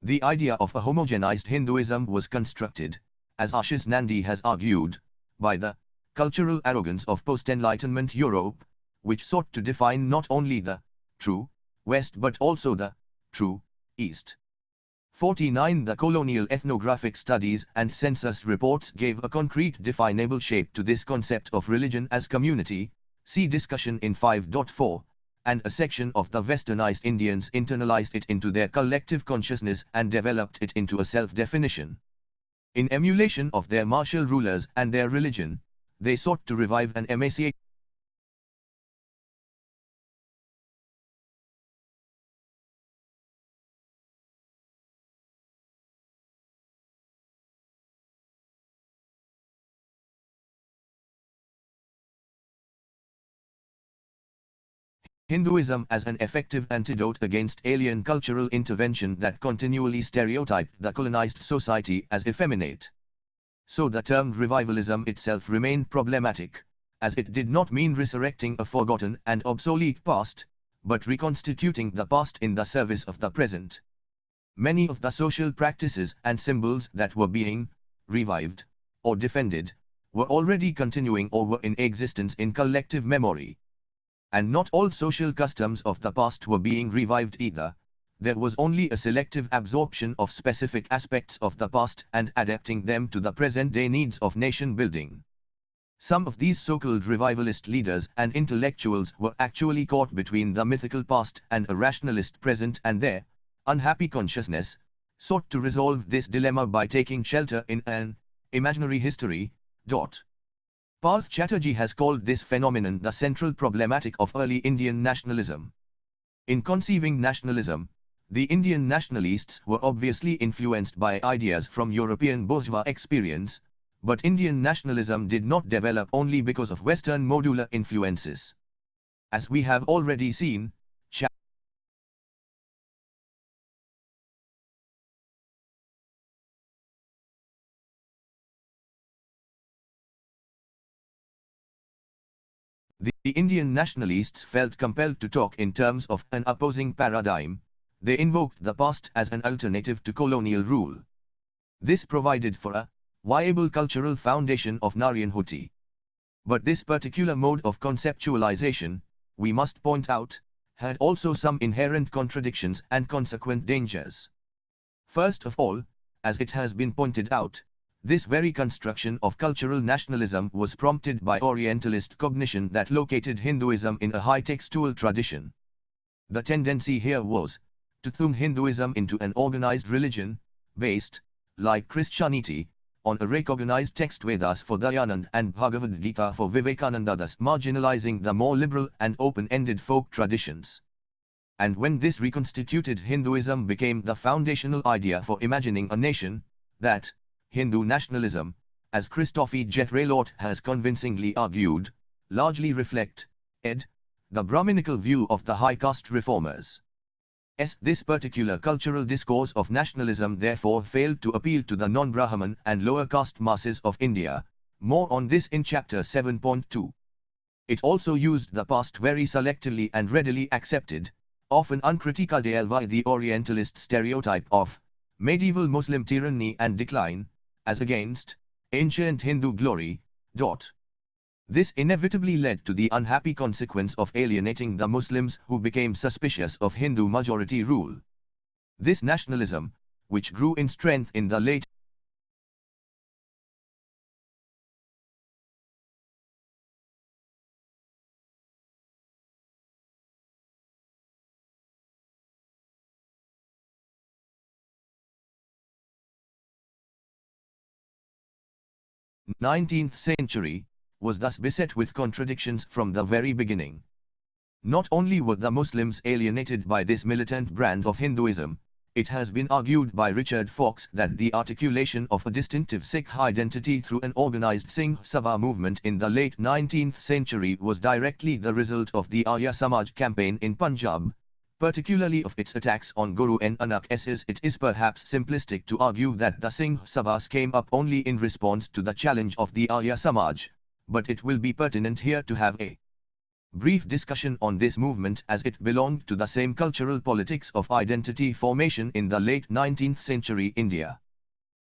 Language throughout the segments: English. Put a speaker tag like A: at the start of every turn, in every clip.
A: The idea of a homogenized Hinduism was constructed, as Ashish Nandy has argued, by the cultural arrogance of post-Enlightenment Europe, which sought to define not only the true West but also the true East. 49. The colonial ethnographic studies and census reports gave a concrete definable shape to this concept of religion as community, see discussion in 5.4, and a section of the westernized Indians internalized it into their collective consciousness and developed it into a self-definition. In emulation of their martial rulers and their religion, they sought to revive an emaciated Hinduism as an effective antidote against alien cultural intervention that continually stereotyped the colonized society as effeminate. So the term revivalism itself remained problematic, as it did not mean resurrecting a forgotten and obsolete past, but reconstituting the past in the service of the present. Many of the social practices and symbols that were being revived or defended were already continuing or were in existence in collective memory. And not all social customs of the past were being revived either. There was only a selective absorption of specific aspects of the past and adapting them to the present-day needs of nation building. Some of these so-called revivalist leaders and intellectuals were actually caught between the mythical past and a rationalist present, and their unhappy consciousness sought to resolve this dilemma by taking shelter in an imaginary history. Parth Chatterjee has called this phenomenon the central problematic of early Indian nationalism. In conceiving nationalism, the Indian nationalists were obviously influenced by ideas from European bourgeois experience, but Indian nationalism did not develop only because of Western modular influences. As we have already seen, the Indian nationalists felt compelled to talk in terms of an opposing paradigm. They invoked the past as an alternative to colonial rule. This provided for a viable cultural foundation of Naryanhuti. But this particular mode of conceptualization, we must point out, had also some inherent contradictions and consequent dangers. First of all, as it has been pointed out, this very construction of cultural nationalism was prompted by Orientalist cognition that located Hinduism in a high textual tradition. The tendency here was to turn Hinduism into an organized religion, based, like Christianity, on a recognized text, Vedas for Dayanand and Bhagavad Gita for Vivekananda, thus marginalizing the more liberal and open-ended folk traditions. And when this reconstituted Hinduism became the foundational idea for imagining a nation, that Hindu nationalism, as Christophe Jetrelot has convincingly argued, largely reflect the Brahminical view of the high caste reformers. This particular cultural discourse of nationalism therefore failed to appeal to the non-Brahman and lower caste masses of India. More on this in chapter 7.2. It also used the past very selectively and readily accepted, often uncritically, the Orientalist stereotype of medieval Muslim tyranny and decline, as against ancient Hindu glory. This inevitably led to the unhappy consequence of alienating the Muslims who became suspicious of Hindu majority rule. This nationalism, which grew in strength in the late 19th century, was thus beset with contradictions from the very beginning. Not only were the Muslims alienated by this militant brand of Hinduism, it has been argued by Richard Fox that the articulation of a distinctive Sikh identity through an organized Singh Sabha movement in the late 19th century was directly the result of the Arya Samaj campaign in Punjab, particularly of its attacks on Guru Nanak. It is perhaps simplistic to argue that the Singh Sabhas came up only in response to the challenge of the Arya Samaj, but it will be pertinent here to have a Brief discussion on this movement, as it belonged to the same cultural politics of identity formation in the late 19th century India.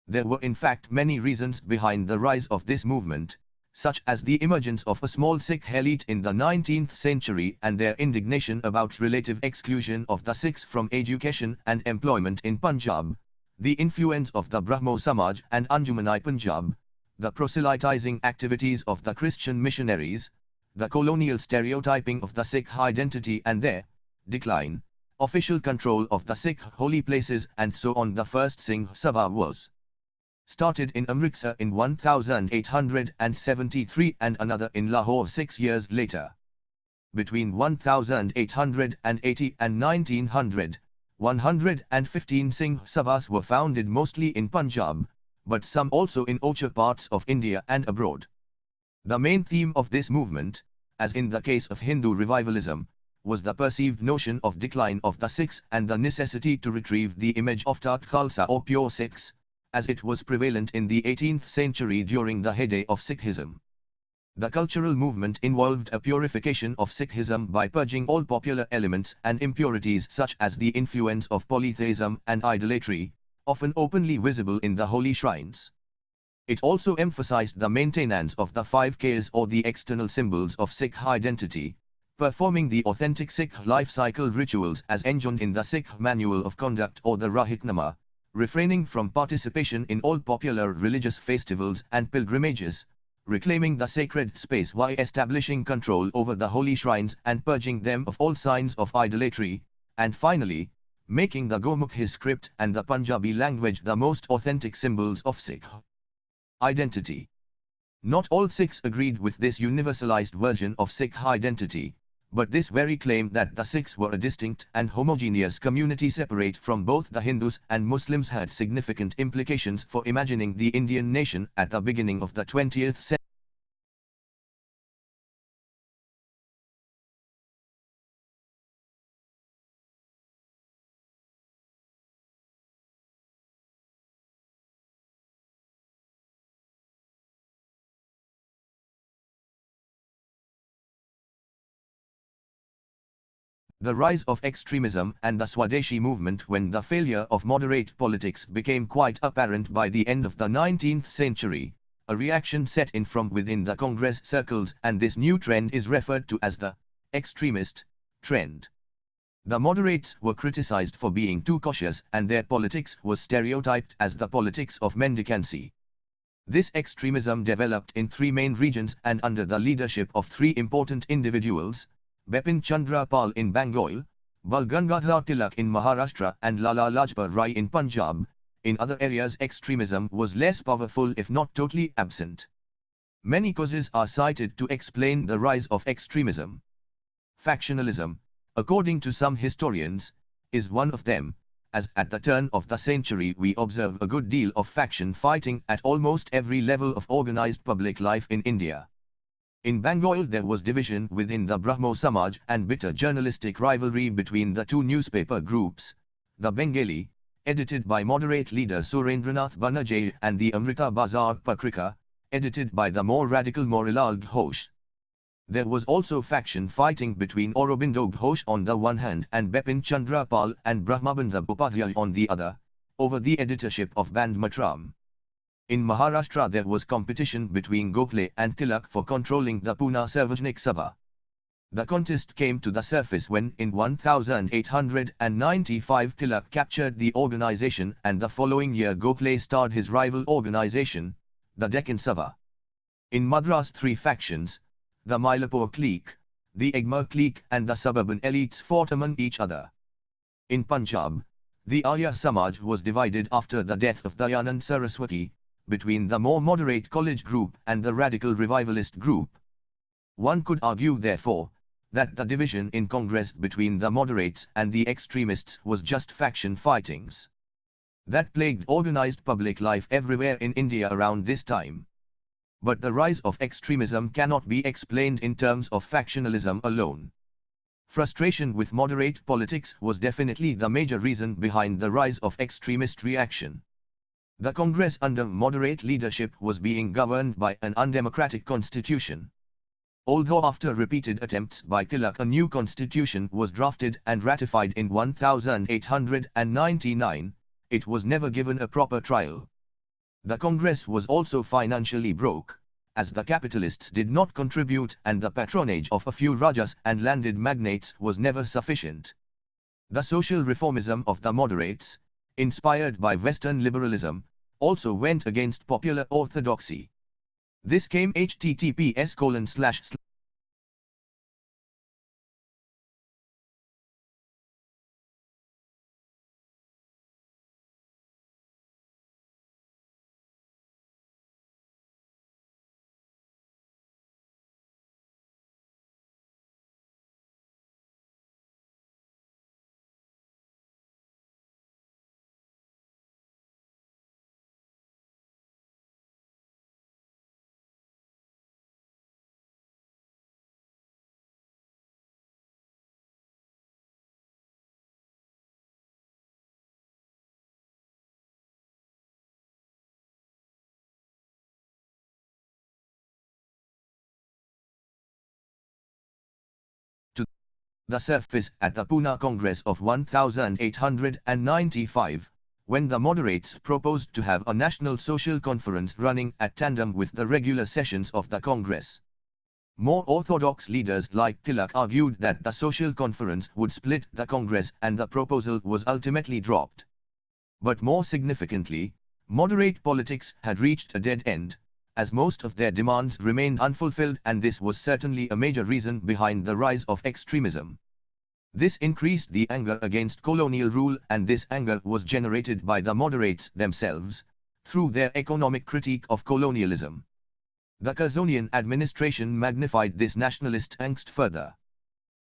A: There were in fact many reasons behind the rise of this movement, such as the emergence of a small Sikh elite in the 19th century and their indignation about relative exclusion of the Sikhs from education and employment in Punjab, the influence of the Brahmo Samaj and Anjuman-i-Punjab, the proselytizing activities of the Christian missionaries, the colonial stereotyping of the Sikh identity and their decline, official control of the Sikh holy places, and so on. The first Singh Sabha was started in Amritsar in 1873 and another in Lahore 6 years later. Between 1880 and 1900, 115 Singh Sabhas were founded mostly in Punjab, but some also in other parts of India and abroad. The main theme of this movement, as in the case of Hindu revivalism, was the perceived notion of decline of the Sikhs and the necessity to retrieve the image of Tat Khalsa or pure Sikhs, as it was prevalent in the 18th century during the heyday of Sikhism. The cultural movement involved a purification of Sikhism by purging all popular elements and impurities such as the influence of polytheism and idolatry, often openly visible in the holy shrines. It also emphasized the maintenance of the 5Ks or the external symbols of Sikh identity, performing the authentic Sikh life cycle rituals as enjoined in the Sikh Manual of Conduct or the Rahitnama, refraining from participation in all popular religious festivals and pilgrimages, reclaiming the sacred space while establishing control over the holy shrines and purging them of all signs of idolatry, and finally, making the Gurmukhi script and the Punjabi language the most authentic symbols of Sikh identity. Not all Sikhs agreed with this universalized version of Sikh identity, but this very claim that the Sikhs were a distinct and homogeneous community separate from both the Hindus and Muslims had significant implications for imagining the Indian nation at the beginning of the 20th century. The rise of extremism and the Swadeshi movement. When the failure of moderate politics became quite apparent by the end of the 19th century, a reaction set in from within the Congress circles, and this new trend is referred to as the Extremist Trend. The moderates were criticized for being too cautious, and their politics was stereotyped as the politics of mendicancy. This extremism developed in three main regions and under the leadership of three important individuals: Bipin Chandra Pal in Bengal, Bal Gangadhar Tilak in Maharashtra, and Lala Lajpat Rai in Punjab. In other areas extremism was less powerful, if not totally absent. Many causes are cited to explain the rise of extremism. Factionalism, according to some historians, is one of them, as at the turn of the century we observe a good deal of faction fighting at almost every level of organized public life in India. In Bengal there was division within the Brahmo Samaj and bitter journalistic rivalry between the two newspaper groups, the Bengali, edited by moderate leader Surendranath Banerjee, and the Amrita Bazar Patrika, edited by the more radical Morilal Ghosh. There was also faction fighting between Aurobindo Ghosh on the one hand and Bipin Chandra Pal and Brahmabandhu Upadhyay on the other, over the editorship of Band Matram. In Maharashtra there was competition between Gokhale and Tilak for controlling the Pune Sarvajnik Sabha. The contest came to the surface when in 1895 Tilak captured the organization, and the following year Gokhale started his rival organization, the Deccan Sabha. In Madras three factions, the Mylapore clique, the Egmore clique, and the suburban elites fought among each other. In Punjab, the Arya Samaj was divided after the death of Dayanand Saraswati, between the more moderate college group and the radical revivalist group. One could argue therefore, that the division in Congress between the moderates and the extremists was just faction fightings that plagued organized public life everywhere in India around this time. But the rise of extremism cannot be explained in terms of factionalism alone. Frustration with moderate politics was definitely the major reason behind the rise of extremist reaction. The Congress under moderate leadership was being governed by an undemocratic constitution. Although after repeated attempts by Tilak a new constitution was drafted and ratified in 1899, it was never given a proper trial. The Congress was also financially broke, as the capitalists did not contribute and the patronage of a few rajas and landed magnates was never sufficient. The social reformism of the moderates, inspired by Western liberalism, also went against popular orthodoxy. This came https:// to the surface at the Pune Congress of 1895, when the moderates proposed to have a national social conference running at tandem with the regular sessions of the Congress. More orthodox leaders like Tilak argued that the social conference would split the Congress and the proposal was ultimately dropped. But more significantly, moderate politics had reached a dead end, as most of their demands remained unfulfilled, and this was certainly a major reason behind the rise of extremism. This increased the anger against colonial rule, and this anger was generated by the moderates themselves, through their economic critique of colonialism. The Curzonian administration magnified this nationalist angst further.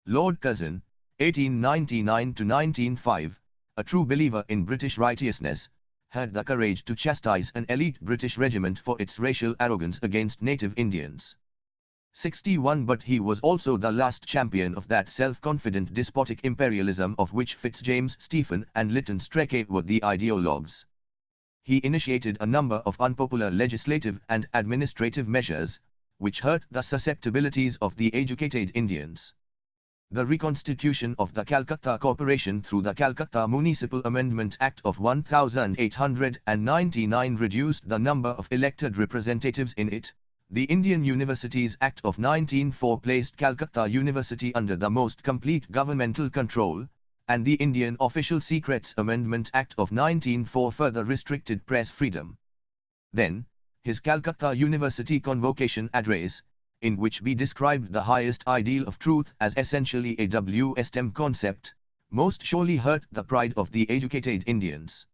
A: Lord Curzon, 1899–1905, a true believer in British righteousness, had the courage to chastise an elite British regiment for its racial arrogance against native Indians. 61 But he was also the last champion of that self-confident despotic imperialism of which Fitzjames Stephen and Lytton Strachey were the ideologues. He initiated a number of unpopular legislative and administrative measures, which hurt the susceptibilities of the educated Indians. The reconstitution of the Calcutta Corporation through the Calcutta Municipal Amendment Act of 1899 reduced the number of elected representatives in it. The Indian Universities Act of 1904 placed Calcutta University under the most complete governmental control, and the Indian Official Secrets Amendment Act of 1904 further restricted press freedom. Then, his Calcutta University Convocation Address, in which he described the highest ideal of truth as essentially a wisdom concept, most surely hurt the pride of the educated Indians.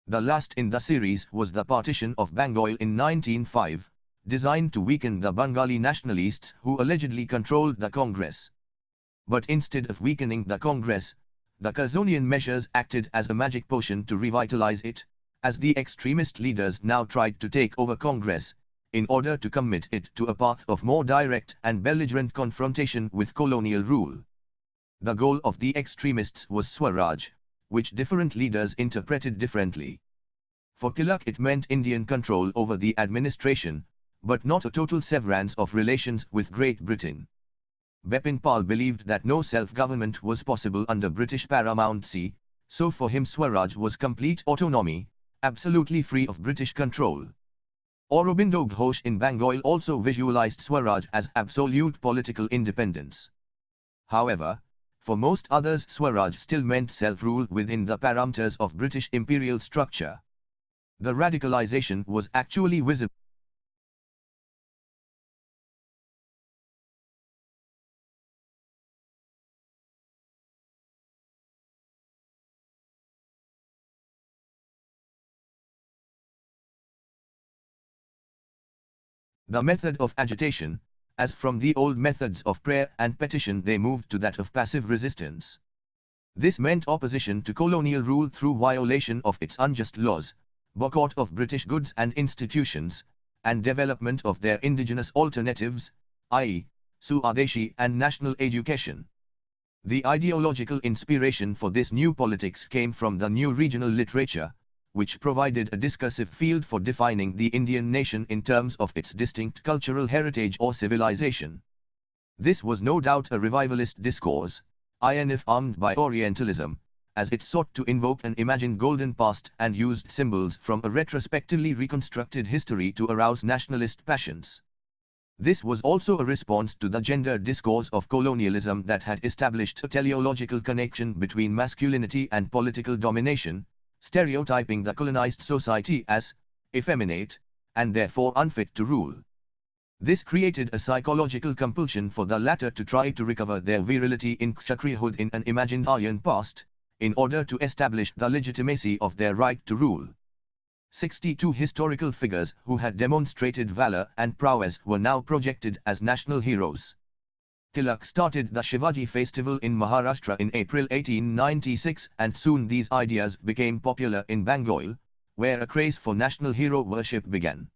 A: The last in the series was the partition of Bengal in 1905, designed to weaken the Bengali nationalists who allegedly controlled the Congress. But instead of weakening the Congress, the Curzonian measures acted as a magic potion to revitalize it, as the extremist leaders now tried to take over Congress, in order to commit it to a path of more direct and belligerent confrontation with colonial rule. The goal of the extremists was Swaraj, which different leaders interpreted differently. For Tilak it meant Indian control over the administration, but not a total severance of relations with Great Britain. Bipin Pal believed that no self-government was possible under British paramountcy, so for him Swaraj was complete autonomy, absolutely free of British control. Aurobindo Ghosh in Bengal also visualized Swaraj as absolute political independence. However, for most others Swaraj still meant self-rule within the parameters of British imperial structure. The radicalization was actually visible. The method of agitation, as from the old methods of prayer and petition they moved to that of passive resistance. This meant opposition to colonial rule through violation of its unjust laws, boycott of British goods and institutions, and development of their indigenous alternatives, i.e., Swadeshi and national education. The ideological inspiration for this new politics came from the new regional literature, which provided a discursive field for defining the Indian nation in terms of its distinct cultural heritage or civilization. This was no doubt a revivalist discourse, if armed by Orientalism, as it sought to invoke an imagined golden past and used symbols from a retrospectively reconstructed history to arouse nationalist passions. This was also a response to the gender discourse of colonialism that had established a teleological connection between masculinity and political domination, stereotyping the colonized society as effeminate, and therefore unfit to rule. This created a psychological compulsion for the latter to try to recover their virility in kshatriyahood in an imagined iron past, in order to establish the legitimacy of their right to rule. 62 historical figures who had demonstrated valor and prowess were now projected as national heroes. Tilak started the Shivaji festival in Maharashtra in April 1896, and soon these ideas became popular in Bengal, where a craze for national hero worship began.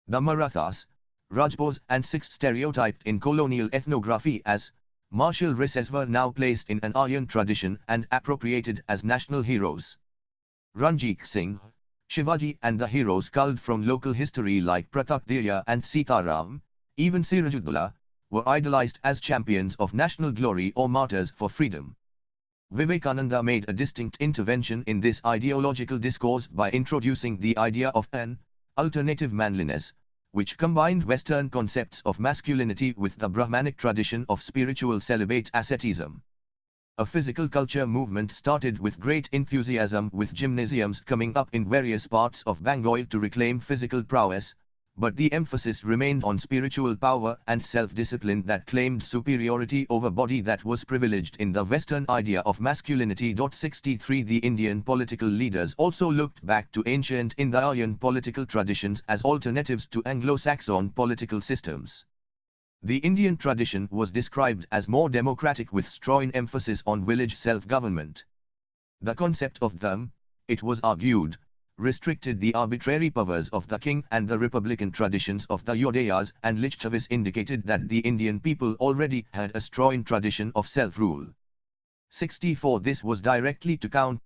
A: The Marathas, Rajputs and Sikhs, stereotyped in colonial ethnography as martial races, were now placed in an Aryan tradition and appropriated as national heroes. Ranjit Singh, Shivaji and the heroes culled from local history like Pratapdeva and Sitaram, even Sirajuddaula, were idolized as champions of national glory or martyrs for freedom. Vivekananda made a distinct intervention in this ideological discourse by introducing the idea of an alternative manliness, which combined Western concepts of masculinity with the Brahmanic tradition of spiritual celibate asceticism. A physical culture movement started with great enthusiasm, with gymnasiums coming up in various parts of Bengal to reclaim physical prowess, but the emphasis remained on spiritual power and self-discipline that claimed superiority over body that was privileged in the Western idea of masculinity. 63 The Indian political leaders also looked back to ancient Indian political traditions as alternatives to Anglo-Saxon political systems. The Indian tradition was described as more democratic, with strong emphasis on village self-government. The concept of them, it was argued, restricted the arbitrary powers of the king, and the republican traditions of the Yodayas and Lichavis indicated that the Indian people already had a strong tradition of self-rule. 64 This was directly to count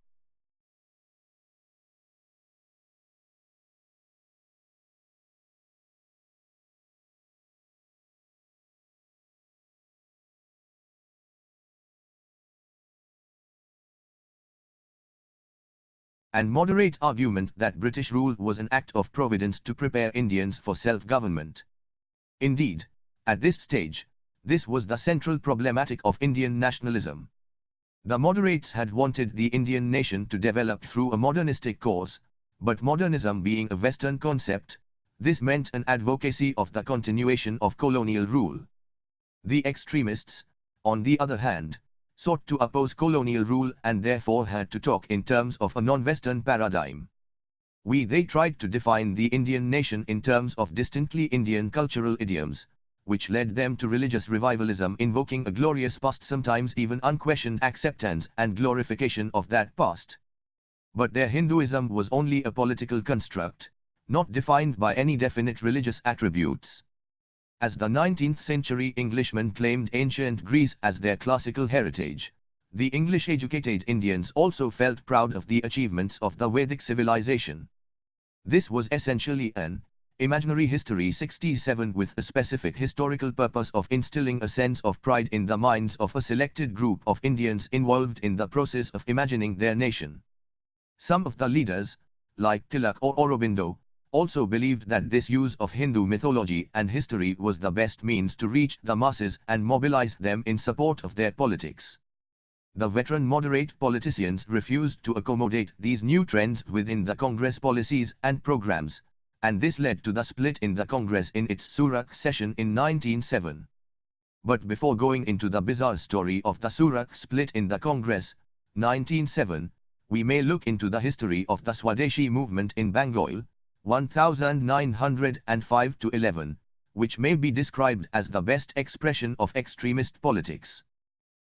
A: and moderate argument that British rule was an act of providence to prepare Indians for self-government. Indeed, at this stage, this was the central problematic of Indian nationalism. The moderates had wanted the Indian nation to develop through a modernistic course, but modernism being a Western concept, this meant an advocacy of the continuation of colonial rule. The extremists, on the other hand, sought to oppose colonial rule and therefore had to talk in terms of a non-Western paradigm. They tried to define the Indian nation in terms of distinctly Indian cultural idioms, which led them to religious revivalism, invoking a glorious past, sometimes even unquestioned acceptance and glorification of that past. But their Hinduism was only a political construct, not defined by any definite religious attributes. As the 19th century Englishmen claimed ancient Greece as their classical heritage, the English-educated Indians also felt proud of the achievements of the Vedic civilization. This was essentially an imaginary history. 67 With a specific historical purpose of instilling a sense of pride in the minds of a selected group of Indians involved in the process of imagining their nation. Some of the leaders, like Tilak or Aurobindo, also believed that this use of Hindu mythology and history was the best means to reach the masses and mobilize them in support of their politics. The veteran moderate politicians refused to accommodate these new trends within the Congress policies and programs, and this led to the split in the Congress in its Surat session in 1907. But before going into the bizarre story of the Surat split in the Congress, 1907, we may look into the history of the Swadeshi movement in Bengal, 1905-11, which may be described as the best expression of extremist politics.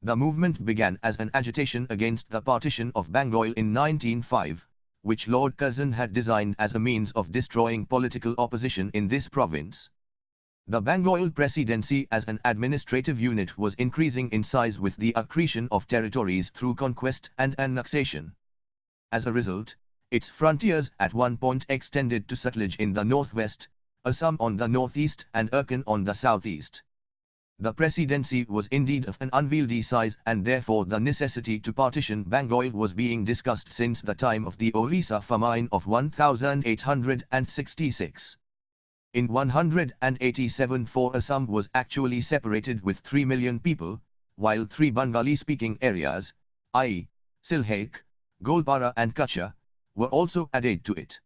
A: The movement began as an agitation against the partition of Bengal in 1905, which Lord Curzon had designed as a means of destroying political opposition in this province. The Bengal Presidency as an administrative unit was increasing in size with the accretion of territories through conquest and annexation. As a result, its frontiers at one point extended to Sutlej in the northwest, Assam on the northeast and Erkan on the southeast. The presidency was indeed of an unwieldy size, and therefore the necessity to partition Bengal was being discussed since the time of the Orissa famine of 1866. In 187 Assam was actually separated with 3 million people, while 3 Bengali-speaking areas, i.e., Silhaik, Golpara and Kutcha, were also added to it.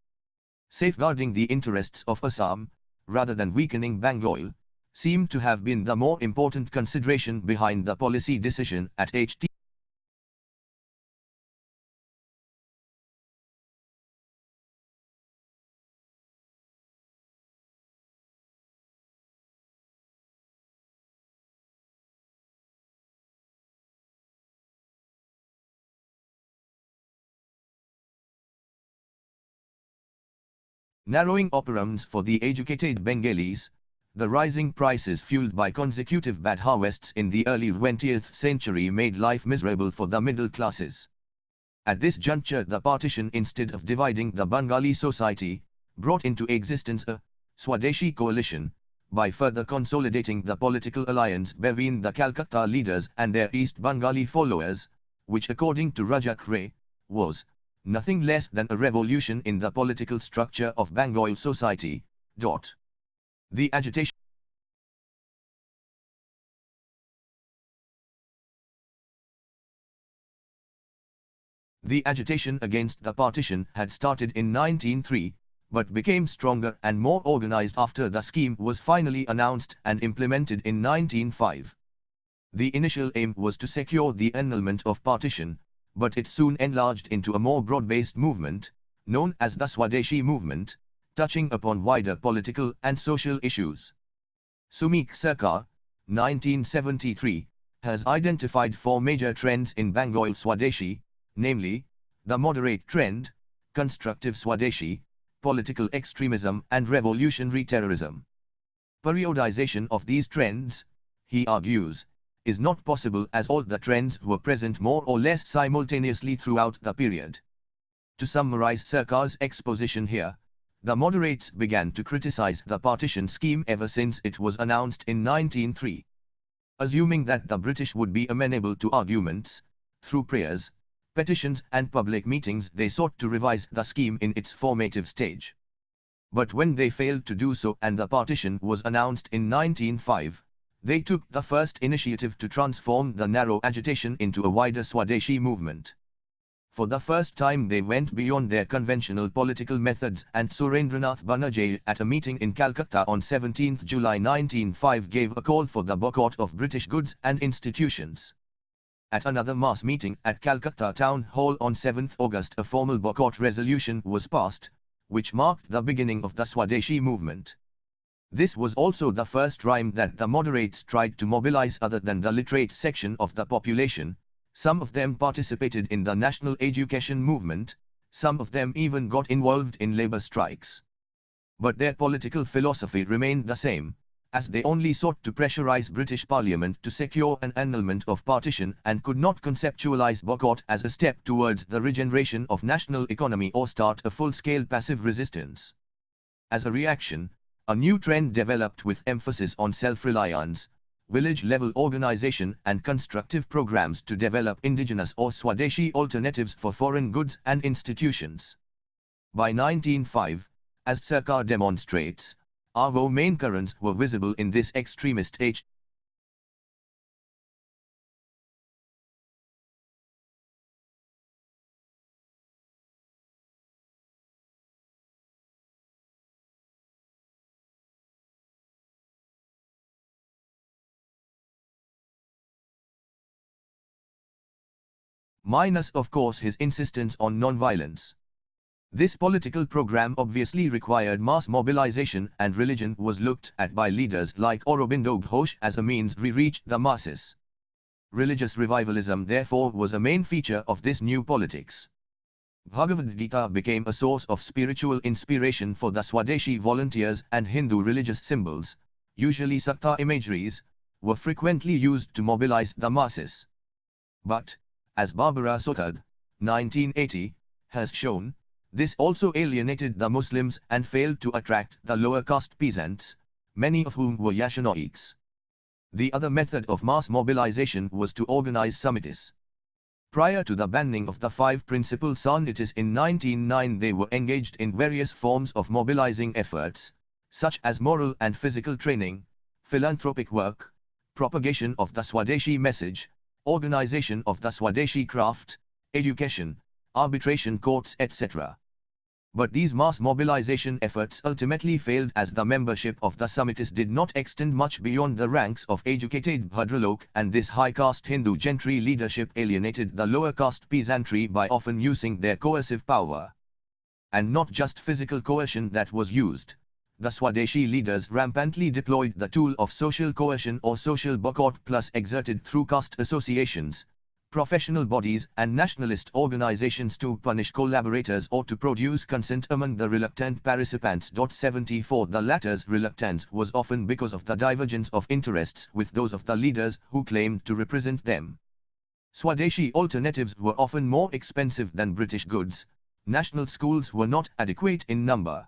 A: Safeguarding the interests of Assam, rather than weakening Bengal, seemed to have been the more important consideration behind the policy decision at Ht. Narrowing operands for the educated Bengalis, the rising prices fueled by consecutive bad harvests in the early 20th century made life miserable for the middle classes. At this juncture, the partition, instead of dividing the Bengali society, brought into existence a Swadeshi coalition, by further consolidating the political alliance between the Calcutta leaders and their East Bengali followers, which according to Rajak Ray, was nothing less than a revolution in the political structure of Bengal society. The agitation against the partition had started in 1903, but became stronger and more organized after the scheme was finally announced and implemented in 1905. The initial aim was to secure the annulment of partition, but it soon enlarged into a more broad-based movement, known as the Swadeshi movement, touching upon wider political and social issues. Sumik Sarkar, 1973, has identified 4 major trends in Bengal Swadeshi, namely, the moderate trend, constructive Swadeshi, political extremism and revolutionary terrorism. Periodization of these trends, he argues, is not possible as all the trends were present more or less simultaneously throughout the period. To summarize Sarkar's exposition here, the moderates began to criticize the partition scheme ever since it was announced in 1903. Assuming that the British would be amenable to arguments, through prayers, petitions and public meetings, they sought to revise the scheme in its formative stage. But when they failed to do so and the partition was announced in 1905, they took the first initiative to transform the narrow agitation into a wider Swadeshi movement. For the first time they went beyond their conventional political methods, and Surendranath Banerjee at a meeting in Calcutta on 17 July 1905 gave a call for the boycott of British goods and institutions. At another mass meeting at Calcutta Town Hall on 7 August a formal boycott resolution was passed, which marked the beginning of the Swadeshi movement. This was also the first time that the moderates tried to mobilize other than the literate section of the population. Some of them participated in the national education movement, some of them even got involved in labor strikes. But their political philosophy remained the same, as they only sought to pressurize British Parliament to secure an annulment of partition and could not conceptualize boycott as a step towards the regeneration of national economy or start a full-scale passive resistance. As a reaction, a new trend developed with emphasis on self-reliance, village-level organization and constructive programs to develop indigenous or Swadeshi alternatives for foreign goods and institutions. By 1905, as Sarkar demonstrates, our main currents were visible in this extremist age. Minus of course his insistence on non-violence. This political program obviously required mass mobilization, and religion was looked at by leaders like Aurobindo Ghosh as a means to reach the masses. Religious revivalism therefore was a main feature of this new politics. Bhagavad Gita became a source of spiritual inspiration for the Swadeshi volunteers, and Hindu religious symbols, usually Sakta imageries, were frequently used to mobilize the masses. But, as Barbara Sothard, 1980, has shown, this also alienated the Muslims and failed to attract the lower caste peasants, many of whom were Yashanoics. The other method of mass mobilization was to organize samitis. Prior to the banning of the 5 principal samitis in 1909, they were engaged in various forms of mobilizing efforts, such as moral and physical training, philanthropic work, propagation of the Swadeshi message, organization of the Swadeshi craft, education, arbitration courts, etc. But these mass mobilization efforts ultimately failed, as the membership of the samitis did not extend much beyond the ranks of educated Bhadralok, and this high caste Hindu gentry leadership alienated the lower caste peasantry by often using their coercive power. And not just physical coercion that was used. The Swadeshi leaders rampantly deployed the tool of social coercion or social boycott, plus exerted through caste associations, professional bodies and nationalist organizations to punish collaborators or to produce consent among the reluctant participants. 74 The latter's reluctance was often because of the divergence of interests with those of the leaders who claimed to represent them. Swadeshi alternatives were often more expensive than British goods. National schools were not adequate in number.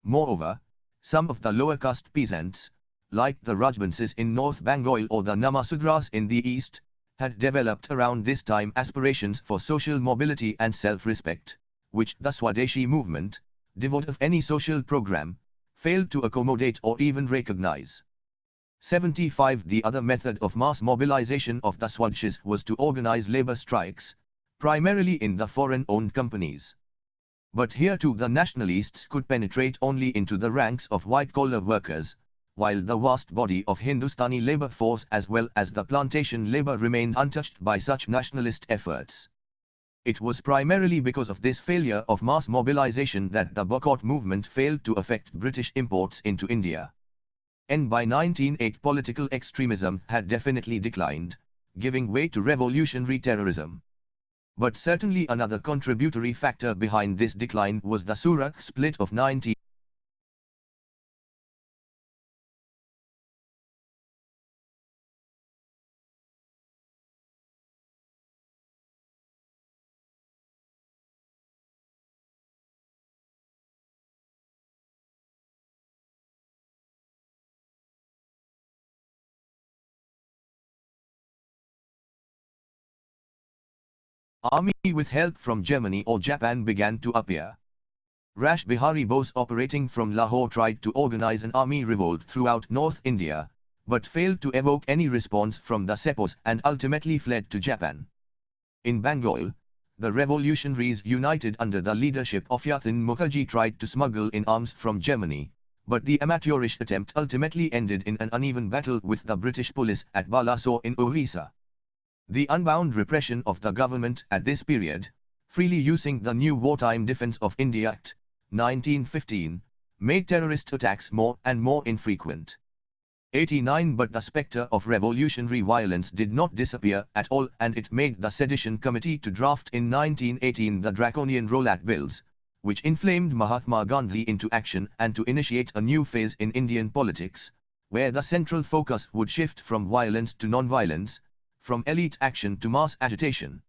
A: Moreover, some of the lower caste peasants, like the Rajbansis in North Bengal or the Namasudras in the east, had developed around this time aspirations for social mobility and self-respect, which the Swadeshi movement, devoid of any social program, failed to accommodate or even recognize. 75 The other method of mass mobilization of the Swadeshis was to organize labor strikes, primarily in the foreign-owned companies. But here too the nationalists could penetrate only into the ranks of white-collar workers, while the vast body of Hindustani labor force as well as the plantation labor remained untouched by such nationalist efforts. It was primarily because of this failure of mass mobilization that the boycott movement failed to affect British imports into India. And by 1908 political extremism had definitely declined, giving way to revolutionary terrorism. But certainly another contributory factor behind this decline was the Surat split of 19. Army with help from Germany or Japan began to appear. Rash Bihari Bose, operating from Lahore, tried to organize an army revolt throughout North India, but failed to evoke any response from the Sepoys and ultimately fled to Japan. In Bengal, the revolutionaries united under the leadership of Yatin Mukherjee tried to smuggle in arms from Germany, but the amateurish attempt ultimately ended in an uneven battle with the British police at Balasore in Orissa. The unbound repression of the government at this period, freely using the new Wartime Defence of India Act, 1915, made terrorist attacks more and more infrequent. 89 But the spectre of revolutionary violence did not disappear at all, and it made the Sedition Committee to draft in 1918 the draconian Rowlatt Bills, which inflamed Mahatma Gandhi into action and to initiate a new phase in Indian politics, where the central focus would shift from violence to non-violence, from elite action to mass agitation.